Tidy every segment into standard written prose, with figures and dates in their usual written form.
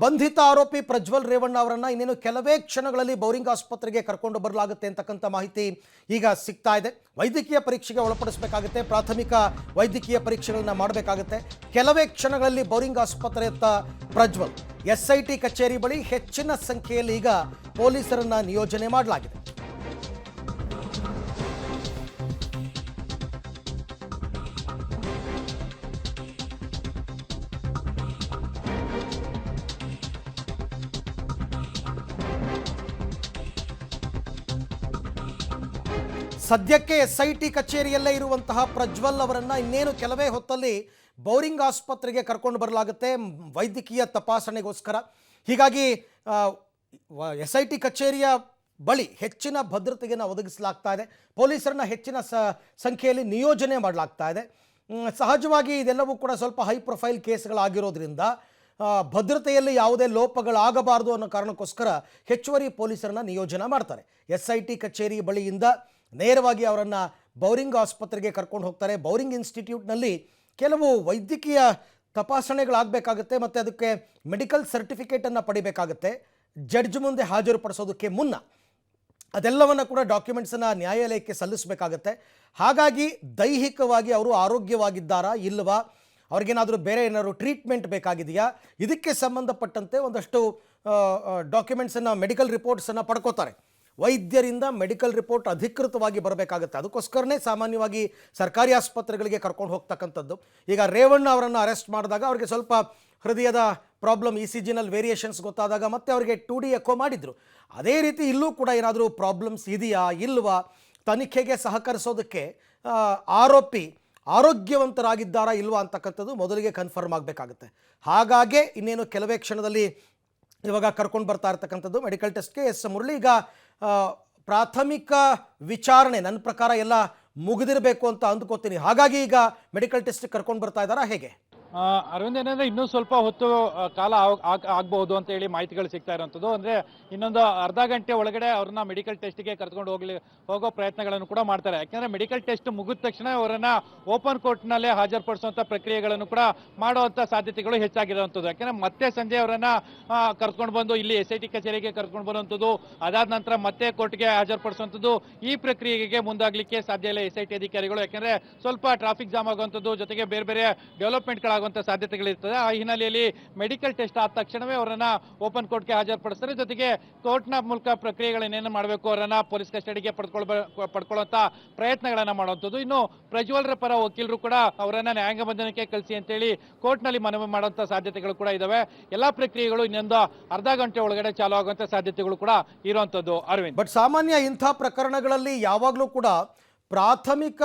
ಬಂಧಿತ ಆರೋಪಿ ಪ್ರಜ್ವಲ್ ರೇವಣ್ಣ ಅವರನ್ನ ಇನ್ನೇನು ಕೆಲವೇ ಕ್ಷಣಗಳಲ್ಲಿ ಬೌರಿಂಗ್ ಆಸ್ಪತ್ರೆಗೆ ಕರ್ಕೊಂಡು ಬರಲಾಗುತ್ತೆ ಅಂತಕ್ಕಂಥ ಮಾಹಿತಿ ಈಗ ಸಿಗ್ತಾ ಇದೆ. ವೈದ್ಯಕೀಯ ಪರೀಕ್ಷೆಗೆ ಒಳಪಡಿಸಬೇಕಾಗುತ್ತೆ, ಪ್ರಾಥಮಿಕ ವೈದ್ಯಕೀಯ ಪರೀಕ್ಷೆಗಳನ್ನ ಮಾಡಬೇಕಾಗುತ್ತೆ. ಕೆಲವೇ ಕ್ಷಣಗಳಲ್ಲಿ ಬೌರಿಂಗ್ ಆಸ್ಪತ್ರೆಯತ್ತ ಪ್ರಜ್ವಲ್ SIT ಕಚೇರಿ ಬಳಿ ಹೆಚ್ಚಿನ ಸಂಖ್ಯೆಯಲ್ಲಿ ಈಗ ಪೊಲೀಸರನ್ನ ನಿಯೋಜನೆ ಮಾಡಲಾಗಿದೆ. ಸದ್ಯಕ್ಕೆ SIT ಕಚೇರಿಯಲ್ಲೇ ಇರುವಂತಹ ಪ್ರಜ್ವಲ್ ಅವರನ್ನ ಇನ್ನೇನು ಕೆಲವೇ ಹೊತ್ತಲ್ಲಿ ಬೌರಿಂಗ್ ಆಸ್ಪತ್ರೆಗೆ ಕರ್ಕೊಂಡು ಬರಲಾಗುತ್ತೆ ವೈದ್ಯಕೀಯ ತಪಾಸಣೆಗೋಸ್ಕರ. ಹೀಗಾಗಿ SIT ಕಚೇರಿಯ ಬಳಿ ಹೆಚ್ಚಿನ ಭದ್ರತೆಯನ್ನು ಒದಗಿಸಲಾಗ್ತಾ ಇದೆ. ಪೊಲೀಸರನ್ನ ಹೆಚ್ಚಿನ ಸಂಖ್ಯೆಯಲ್ಲಿ ನಿಯೋಜನೆ ಮಾಡಲಾಗ್ತಾ ಇದೆ. ಸಹಜವಾಗಿ ಇದೆಲ್ಲವೂ ಕೂಡ ಸ್ವಲ್ಪ ಹೈ ಪ್ರೊಫೈಲ್ ಕೇಸ್ಗಳಾಗಿರೋದ್ರಿಂದ ಭದ್ರತೆಯಲ್ಲಿ ಯಾವುದೇ ಲೋಪಗಳಾಗಬಾರದು ಅನ್ನೋ ಕಾರಣಕ್ಕೋಸ್ಕರ ಹೆಚ್ಚುವರಿ ಪೊಲೀಸರನ್ನ ನಿಯೋಜನೆ ಮಾಡ್ತಾರೆ. SIT ಕಚೇರಿ ಬಳಿಯಿಂದ ನೇರವಾಗಿ ಅವರನ್ನು ಬೌರಿಂಗ್ ಆಸ್ಪತ್ರೆಗೆ ಕರ್ಕೊಂಡು ಹೋಗ್ತಾರೆ. ಬೌರಿಂಗ್ ಇನ್ಸ್ಟಿಟ್ಯೂಟ್ನಲ್ಲಿ ಕೆಲವು ವೈದ್ಯಕೀಯ ತಪಾಸಣೆಗಳಾಗಬೇಕಾಗುತ್ತೆ ಮತ್ತು ಅದಕ್ಕೆ ಮೆಡಿಕಲ್ ಸರ್ಟಿಫಿಕೇಟನ್ನು ಪಡಿಬೇಕಾಗುತ್ತೆ. ಜಡ್ಜ್ ಮುಂದೆ ಹಾಜರುಪಡಿಸೋದಕ್ಕೆ ಮುನ್ನ ಅದೆಲ್ಲವನ್ನು ಕೂಡ ಡಾಕ್ಯುಮೆಂಟ್ಸನ್ನು ನ್ಯಾಯಾಲಯಕ್ಕೆ ಸಲ್ಲಿಸಬೇಕಾಗತ್ತೆ. ಹಾಗಾಗಿ ದೈಹಿಕವಾಗಿ ಅವರು ಆರೋಗ್ಯವಾಗಿದ್ದಾರಾ ಇಲ್ಲವಾ, ಅವ್ರಿಗೇನಾದರೂ ಬೇರೆ ಏನಾದರೂ ಟ್ರೀಟ್ಮೆಂಟ್ ಬೇಕಾಗಿದೆಯಾ, ಇದಕ್ಕೆ ಸಂಬಂಧಪಟ್ಟಂತೆ ಒಂದಷ್ಟು ಡಾಕ್ಯುಮೆಂಟ್ಸನ್ನು ಮೆಡಿಕಲ್ ರಿಪೋರ್ಟ್ಸನ್ನು ಪಡ್ಕೋತಾರೆ. ವೈದ್ಯರಿಂದ ಮೆಡಿಕಲ್ ರಿಪೋರ್ಟ್ ಅಧಿಕೃತವಾಗಿ ಬರಬೇಕಾಗುತ್ತೆ. ಅದಕ್ಕೋಸ್ಕರನೇ ಸಾಮಾನ್ಯವಾಗಿ ಸರ್ಕಾರಿ ಆಸ್ಪತ್ರೆಗಳಿಗೆ ಕರ್ಕೊಂಡು ಹೋಗ್ತಕ್ಕಂಥದ್ದು. ಈಗ ರೇವಣ್ಣ ಅವರನ್ನು ಅರೆಸ್ಟ್ ಮಾಡಿದಾಗ ಅವರಿಗೆ ಸ್ವಲ್ಪ ಹೃದಯದ ಪ್ರಾಬ್ಲಮ್ ECGನಲ್ಲಿ ವೇರಿಯೇಷನ್ಸ್ ಗೊತ್ತಾದಾಗ ಮತ್ತೆ ಅವರಿಗೆ 2D ಎಕೋ ಮಾಡಿದರು. ಅದೇ ರೀತಿ ಇಲ್ಲೂ ಕೂಡ ಏನಾದರೂ ಪ್ರಾಬ್ಲಮ್ಸ್ ಇದೆಯಾ ಇಲ್ವಾ, ತನಿಖೆಗೆ ಸಹಕರಿಸೋದಕ್ಕೆ ಆರೋಪಿ ಆರೋಗ್ಯವಂತರಾಗಿದ್ದಾರಾ ಇಲ್ವಾ ಅಂತಕ್ಕಂಥದ್ದು ಮೊದಲಿಗೆ ಕನ್ಫರ್ಮ್ ಆಗಬೇಕಾಗುತ್ತೆ. ಹಾಗಾಗಿ ಇನ್ನೇನು ಕೆಲವೇ ಕ್ಷಣದಲ್ಲಿ ಇವಾಗ ಕರ್ಕೊಂಡು ಬರ್ತಾ ಇರ್ತಕ್ಕಂಥದ್ದು ಮೆಡಿಕಲ್ ಟೆಸ್ಟ್ಗೆ. ಮುರಳಿ, ಈಗ ಪ್ರಾಥಮಿಕ ವಿಚಾರಣೆ ನನ್ನ ಪ್ರಕಾರ ಎಲ್ಲ ಮುಗಿದಿರಬೇಕು ಅಂತ ಅಂದ್ಕೋತೀನಿ. ಹಾಗಾಗಿ ಈಗ ಮೆಡಿಕಲ್ ಟೆಸ್ಟ್ ಕರ್ಕೊಂಡು ಬರ್ತಾ ಇದ್ದಾರಾ ಹೇಗೆ? ಅರವಿಂದ್, ಏನಂದ್ರೆ ಇನ್ನೂ ಸ್ವಲ್ಪ ಹೊತ್ತು ಕಾಲ ಆಗ್ಬಹುದು ಅಂತ ಹೇಳಿ ಮಾಹಿತಿಗಳು ಸಿಗ್ತಾ ಇರೋಂಥದ್ದು. ಅಂದ್ರೆ ಇನ್ನೊಂದು ಅರ್ಧ ಗಂಟೆ ಒಳಗಡೆ ಅವ್ರನ್ನ ಮೆಡಿಕಲ್ ಟೆಸ್ಟ್ಗೆ ಕರ್ಕೊಂಡು ಹೋಗೋ ಪ್ರಯತ್ನಗಳನ್ನು ಕೂಡ ಮಾಡ್ತಾರೆ. ಯಾಕಂದ್ರೆ ಮೆಡಿಕಲ್ ಟೆಸ್ಟ್ ಮುಗಿದ ತಕ್ಷಣ ಅವರನ್ನ ಓಪನ್ ಕೋರ್ಟ್ನಲ್ಲೇ ಹಾಜರುಪಡಿಸುವಂತ ಪ್ರಕ್ರಿಯೆಗಳನ್ನು ಕೂಡ ಮಾಡುವಂತ ಸಾಧ್ಯತೆಗಳು ಹೆಚ್ಚಾಗಿರುವಂಥದ್ದು. ಯಾಕಂದ್ರೆ ಮತ್ತೆ ಸಂಜೆ ಅವರನ್ನ ಕರ್ಕೊಂಡು ಬಂದು ಇಲ್ಲಿ SIT ಕಚೇರಿಗೆ ಕರ್ಕೊಂಡು ಬರುವಂಥದ್ದು, ಅದಾದ ನಂತರ ಮತ್ತೆ ಕೋರ್ಟ್ಗೆ ಹಾಜರುಪಡಿಸುವಂಥದ್ದು, ಈ ಪ್ರಕ್ರಿಯೆಗೆ ಮುಂದಾಗ್ಲಿಕ್ಕೆ ಸಾಧ್ಯ ಇಲ್ಲ SIT ಅಧಿಕಾರಿಗಳು. ಯಾಕಂದ್ರೆ ಸ್ವಲ್ಪ ಟ್ರಾಫಿಕ್ ಜಾಮ್ ಆಗುವಂಥದ್ದು, ಜೊತೆಗೆ ಬೇರೆ ಬೇರೆ ಡೆವಲಪ್ಮೆಂಟ್ಗಳಾಗುವಂಥ ಸಾಧ್ಯತೆಗಳಿರ್ತದೆ. ಆ ಹಿನ್ನೆಲೆಯಲ್ಲಿ ಮೆಡಿಕಲ್ ಟೆಸ್ಟ್ ಆದ ತಕ್ಷಣವೇ ಅವರನ್ನ ಓಪನ್ ಕೋರ್ಟ್ಗೆ ಹಾಜರುಪಡಿಸ್ತಾರೆ. ಜೊತೆಗೆ ಕೋರ್ಟ್ನ ಮೂಲಕ ಪ್ರಕ್ರಿಯೆಗಳನ್ನೇನು ಮಾಡಬೇಕು ಅವರನ್ನ ಪೊಲೀಸ್ ಕಸ್ಟಡಿಗೆ ಪಡ್ಕೊಳ್ಳುವಂತ ಪ್ರಯತ್ನಗಳನ್ನ ಮಾಡುವಂಥದ್ದು. ಇನ್ನು ಪ್ರಜ್ವಲ್ರ ಪರ ವಕೀಲರು ಕೂಡ ಅವರನ್ನ ನ್ಯಾಯಾಂಗ ಬಂಧನಕ್ಕೆ ಕಳಿಸಿ ಅಂತೇಳಿ ಕೋರ್ಟ್ನಲ್ಲಿ ಮನವಿ ಮಾಡುವಂತ ಸಾಧ್ಯತೆಗಳು ಕೂಡ ಇದಾವೆ. ಎಲ್ಲಾ ಪ್ರಕ್ರಿಯೆಗಳು ಇನ್ನೊಂದು ಅರ್ಧ ಗಂಟೆ ಒಳಗಡೆ ಚಾಲು ಆಗುವಂತ ಸಾಧ್ಯತೆಗಳು ಕೂಡ ಇರುವಂತದ್ದು. ಅರವಿಂದ್, ಬಟ್ ಸಾಮಾನ್ಯ ಇಂಥ ಪ್ರಕರಣಗಳಲ್ಲಿ ಯಾವಾಗಲೂ ಕೂಡ ಪ್ರಾಥಮಿಕ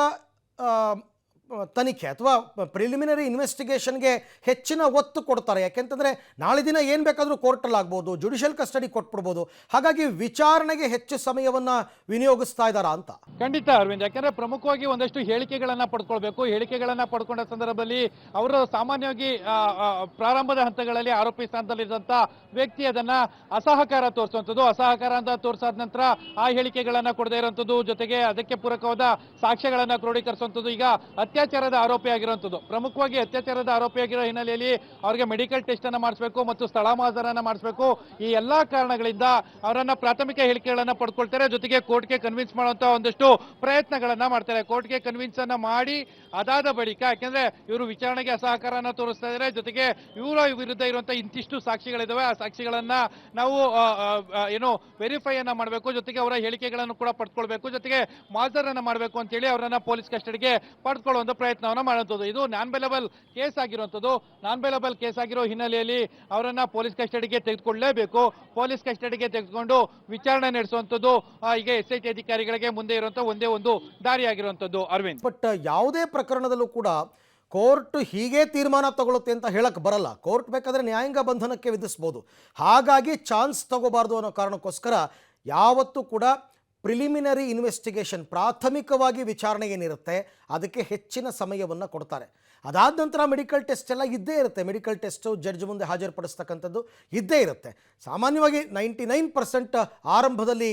ತನಿಖೆ ಅಥವಾ ಪ್ರಿಲಿಮಿನರಿ ಇನ್ವೆಸ್ಟಿಗೇಷನ್ಗೆ ಹೆಚ್ಚಿನ ಒತ್ತು ಕೊಡ್ತಾರೆ. ಯಾಕೆಂತಂದರೆ ನಾಳೆ ದಿನ ಏನು ಬೇಕಾದರೂ ಕೋರ್ಟಲ್ಲಿ ಆಗ್ಬೋದು, ಜುಡಿಷಿಯಲ್ ಕಸ್ಟಡಿ ಕೊಟ್ಬಿಡ್ಬೋದು. ಹಾಗಾಗಿ ವಿಚಾರಣೆಗೆ ಹೆಚ್ಚು ಸಮಯವನ್ನು ವಿನಿಯೋಗಿಸ್ತಾ ಇದ್ದಾರಾ ಅಂತ? ಖಂಡಿತ ಅರವಿಂದ್, ಯಾಕಂದ್ರೆ ಪ್ರಮುಖವಾಗಿ ಒಂದಷ್ಟು ಹೇಳಿಕೆಗಳನ್ನ ಪಡ್ಕೊಳ್ಬೇಕು. ಹೇಳಿಕೆಗಳನ್ನ ಪಡ್ಕೊಂಡ ಸಂದರ್ಭದಲ್ಲಿ ಅವರು ಸಾಮಾನ್ಯವಾಗಿ ಪ್ರಾರಂಭದ ಹಂತಗಳಲ್ಲಿ ಆರೋಪಿ ಸ್ಥಾನದಲ್ಲಿದ್ದಂಥ ವ್ಯಕ್ತಿ ಅದನ್ನ ಅಸಹಕಾರ ತೋರಿಸುವಂಥದ್ದು, ಅಸಹಕಾರ ಅಂತ ತೋರಿಸಾದ ನಂತರ ಆ ಹೇಳಿಕೆಗಳನ್ನ ಕೊಡದೇ ಇರುವಂಥದ್ದು, ಜೊತೆಗೆ ಅದಕ್ಕೆ ಪೂರಕವಾದ ಸಾಕ್ಷ್ಯಗಳನ್ನ ಕ್ರೋಢೀಕರಿಸುವಂಥದ್ದು. ಈಗ ಅತ್ಯಾಚಾರದ ಆರೋಪಿ ಆಗಿರುವಂಥದ್ದು, ಪ್ರಮುಖವಾಗಿ ಅತ್ಯಾಚಾರದ ಆರೋಪಿಯಾಗಿರೋ ಹಿನ್ನೆಲೆಯಲ್ಲಿ ಅವರಿಗೆ ಮೆಡಿಕಲ್ ಟೆಸ್ಟ್ ಅನ್ನ ಮಾಡಿಸಬೇಕು ಮತ್ತು ಸ್ಥಳ ಮಾಜರನ್ನ ಮಾಡಿಸಬೇಕು. ಈ ಎಲ್ಲಾ ಕಾರಣಗಳಿಂದ ಅವರನ್ನ ಪ್ರಾಥಮಿಕ ಹೇಳಿಕೆಗಳನ್ನ ಪಡ್ಕೊಳ್ತಾರೆ. ಜೊತೆಗೆ ಕೋರ್ಟ್ಗೆ ಕನ್ವಿನ್ಸ್ ಮಾಡುವಂತ ಒಂದಷ್ಟು ಪ್ರಯತ್ನಗಳನ್ನ ಮಾಡ್ತಾರೆ. ಕೋರ್ಟ್ಗೆ ಕನ್ವಿನ್ಸ್ ಅನ್ನ ಮಾಡಿ ಅದಾದ ಬಳಿಕ, ಯಾಕೆಂದ್ರೆ ಇವರು ವಿಚಾರಣೆಗೆ ಅಸಹಕಾರನ ತೋರಿಸ್ತಾ ಇದ್ದಾರೆ, ಜೊತೆಗೆ ಇವರ ವಿರುದ್ಧ ಇರುವಂತಹ ಇಂತಿಷ್ಟು ಸಾಕ್ಷಿಗಳಿದಾವೆ, ಆ ಸಾಕ್ಷಿಗಳನ್ನ ನಾವು ಏನು ವೆರಿಫೈ ಅನ್ನ ಮಾಡಬೇಕು, ಜೊತೆಗೆ ಅವರ ಹೇಳಿಕೆಗಳನ್ನು ಕೂಡ ಪಡ್ಕೊಳ್ಬೇಕು, ಜೊತೆಗೆ ಮಾಜರನ್ನ ಮಾಡಬೇಕು ಅಂತ ಹೇಳಿ ಅವರನ್ನ ಪೊಲೀಸ್ ಕಸ್ಟಡಿಗೆ ಪಡ್ಕೊಳ್ಳುವಂತ ಪ್ರಯತ್ನವನ್ನ ಮಾಡುವಂಥದ್ದು. ಇದು ನಾನ್ ಬೇಲಬಲ್ ಕೇಸ್ ಆಗಿರುವಂಥದ್ದು. ನಾನ್ ಬೇಲಬಲ್ ಕೇಸ್ ಆಗಿರೋ ಹಿನ್ನೆಲೆಯಲ್ಲಿ ಅವರನ್ನ ಪೊಲೀಸ್ ಕಸ್ಟಡಿಗೆ ತೆಗೆದುಕೊಳ್ಳಲೇಬೇಕು. ಪೊಲೀಸ್ ಕಸ್ಟಡಿಗೆ ತೆಗೆದುಕೊಂಡು ವಿಚಾರಣೆ ನಡೆಸುವಂಥದ್ದು ಈಗ SIT ಅಧಿಕಾರಿಗಳಿಗೆ ಮುಂದೆ ಇರುವಂತಹ ಒಂದೇ ಒಂದು ದಾರಿಯಾಗಿರುವಂಥದ್ದು. ಅರವಿಂದ್, ಬಟ್ ಯಾವುದೇ ಪ್ರಕರಣದಲ್ಲೂ ಕೂಡ ಕೋರ್ಟ್ ಹೀಗೆ ತೀರ್ಮಾನ ತಗೊಳುತ್ತೆ ಅಂತ ಹೇಳಕ್ಕೆ ಬರಲ್ಲ. ಕೋರ್ಟ್ ಬೇಕಾದರೆ ನ್ಯಾಯಾಂಗ ಬಂಧನಕ್ಕೆ ವಿಧಿಸ್ಬೋದು. ಹಾಗಾಗಿ ಚಾನ್ಸ್ ತಗೋಬಾರ್ದು ಅನ್ನೋ ಕಾರಣಕ್ಕೋಸ್ಕರ ಯಾವತ್ತೂ ಕೂಡ ಪ್ರಿಲಿಮಿನರಿ ಇನ್ವೆಸ್ಟಿಗೇಷನ್, ಪ್ರಾಥಮಿಕವಾಗಿ ವಿಚಾರಣೆ ಏನಿರುತ್ತೆ ಅದಕ್ಕೆ ಹೆಚ್ಚಿನ ಸಮಯವನ್ನು ಕೊಡ್ತಾರೆ. ಅದಾದ ನಂತರ ಮೆಡಿಕಲ್ ಟೆಸ್ಟ್ ಎಲ್ಲ ಇದ್ದೇ ಇರುತ್ತೆ. ಮೆಡಿಕಲ್ ಟೆಸ್ಟು ಜಡ್ಜ್ ಮುಂದೆ ಹಾಜರುಪಡಿಸ್ತಕ್ಕಂಥದ್ದು ಇದ್ದೇ ಇರುತ್ತೆ. ಸಾಮಾನ್ಯವಾಗಿ 99% ಆರಂಭದಲ್ಲಿ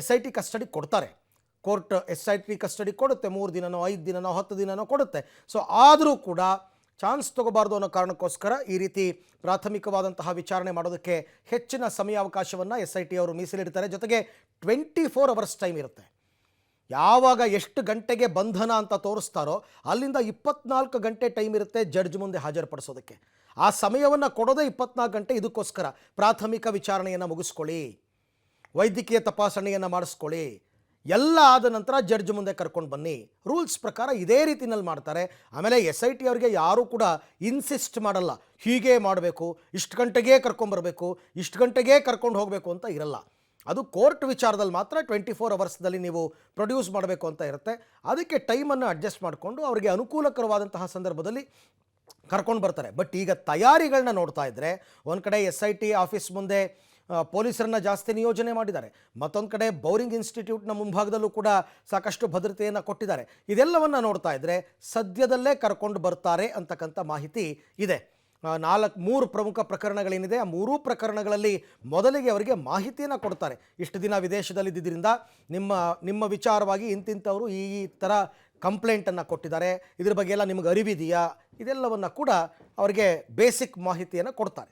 SIT ಕಸ್ಟಡಿ ಕೊಡ್ತಾರೆ. ಕೋರ್ಟ್ SIT ಕಸ್ಟಡಿ ಕೊಡುತ್ತೆ, 3 ದಿನನೋ 5 ದಿನನೋ 10 ದಿನನೋ ಕೊಡುತ್ತೆ. ಸೊ ಆದರೂ ಕೂಡ ಚಾನ್ಸ್ ತಗೋಬಾರ್ದು ಅನ್ನೋ ಕಾರಣಕ್ಕೋಸ್ಕರ ಈ ರೀತಿ ಪ್ರಾಥಮಿಕವಾದಂತಹ ವಿಚಾರಣೆ ಮಾಡೋದಕ್ಕೆ ಹೆಚ್ಚಿನ ಸಮಯಾವಕಾಶವನ್ನು SIT ಅವರು ಮೀಸಲಿಡ್ತಾರೆ. ಜೊತೆಗೆ 24 ಅವರ್ಸ್ ಟೈಮ್ ಇರುತ್ತೆ. ಯಾವಾಗ ಎಷ್ಟು ಗಂಟೆಗೆ ಬಂಧನ ಅಂತ ತೋರಿಸ್ತಾರೋ ಅಲ್ಲಿಂದ 24 ಗಂಟೆ ಟೈಮ್ ಇರುತ್ತೆ ಜಡ್ಜ್ ಮುಂದೆ ಹಾಜರುಪಡಿಸೋದಕ್ಕೆ. ಆ ಸಮಯವನ್ನು ಕೊಡೋದೇ 24 ಗಂಟೆ. ಇದಕ್ಕೋಸ್ಕರ ಪ್ರಾಥಮಿಕ ವಿಚಾರಣೆಯನ್ನು ಮುಗಿಸ್ಕೊಳ್ಳಿ, ವೈದ್ಯಕೀಯ ತಪಾಸಣೆಯನ್ನು ಮಾಡಿಸ್ಕೊಳ್ಳಿ, ಎಲ್ಲ ಆದ ನಂತರ ಜಡ್ಜ್ ಮುಂದೆ ಕರ್ಕೊಂಡು ಬನ್ನಿ. ರೂಲ್ಸ್ ಪ್ರಕಾರ ಇದೇ ರೀತಿನಲ್ಲಿ ಮಾಡ್ತಾರೆ. ಆಮೇಲೆ SIT ಅವರಿಗೆ ಯಾರೂ ಕೂಡ ಇನ್ಸಿಸ್ಟ್ ಮಾಡಲ್ಲ, ಹೀಗೆ ಮಾಡಬೇಕು, ಇಷ್ಟು ಗಂಟೆಗೇ ಕರ್ಕೊಂಬರ್ಬೇಕು, ಇಷ್ಟು ಗಂಟೆಗೇ ಕರ್ಕೊಂಡು ಹೋಗಬೇಕು ಅಂತ ಇರಲ್ಲ. ಅದು ಕೋರ್ಟ್ ವಿಚಾರದಲ್ಲಿ ಮಾತ್ರ 24 ಅವರ್ಸ್ದಲ್ಲಿ ನೀವು ಪ್ರೊಡ್ಯೂಸ್ ಮಾಡಬೇಕು ಅಂತ ಇರುತ್ತೆ. ಅದಕ್ಕೆ ಟೈಮನ್ನು ಅಡ್ಜಸ್ಟ್ ಮಾಡಿಕೊಂಡು ಅವರಿಗೆ ಅನುಕೂಲಕರವಾದಂತಹ ಸಂದರ್ಭದಲ್ಲಿ ಕರ್ಕೊಂಡು ಬರ್ತಾರೆ. ಬಟ್ ಈಗ ತಯಾರಿಗಳನ್ನ ನೋಡ್ತಾ ಇದ್ದರೆ ಒಂದು ಕಡೆ SIT ಆಫೀಸ್ ಮುಂದೆ ಪೊಲೀಸರನ್ನ ಜಾಸ್ತಿ ನಿಯೋಜನೆ ಮಾಡಿದ್ದಾರೆ, ಮತ್ತೊಂದು ಕಡೆ ಬೌರಿಂಗ್ ಇನ್ಸ್ಟಿಟ್ಯೂಟ್ನ ಮುಂಭಾಗದಲ್ಲೂ ಕೂಡ ಸಾಕಷ್ಟು ಭದ್ರತೆಯನ್ನು ಕೊಟ್ಟಿದ್ದಾರೆ. ಇದೆಲ್ಲವನ್ನು ನೋಡ್ತಾ ಇದ್ದರೆ ಸದ್ಯದಲ್ಲೇ ಕರ್ಕೊಂಡು ಬರ್ತಾರೆ ಅಂತಕ್ಕಂಥ ಮಾಹಿತಿ ಇದೆ. 3 ಪ್ರಮುಖ ಪ್ರಕರಣಗಳೇನಿದೆ ಆ 3 ಪ್ರಕರಣಗಳಲ್ಲಿ ಮೊದಲಿಗೆ ಅವರಿಗೆ ಮಾಹಿತಿಯನ್ನು ಕೊಡ್ತಾರೆ. ಇಷ್ಟು ದಿನ ವಿದೇಶದಲ್ಲಿದ್ದರಿಂದ ನಿಮ್ಮ ವಿಚಾರವಾಗಿ ಇಂತಿಂಥವರು ಈ ಥರ ಕಂಪ್ಲೇಂಟನ್ನು ಕೊಟ್ಟಿದ್ದಾರೆ, ಇದ್ರ ಬಗ್ಗೆ ಎಲ್ಲ ನಿಮಗೆ ಅರಿವಿದೆಯಾ, ಇದೆಲ್ಲವನ್ನು ಕೂಡ ಅವರಿಗೆ ಬೇಸಿಕ್ ಮಾಹಿತಿಯನ್ನು ಕೊಡ್ತಾರೆ.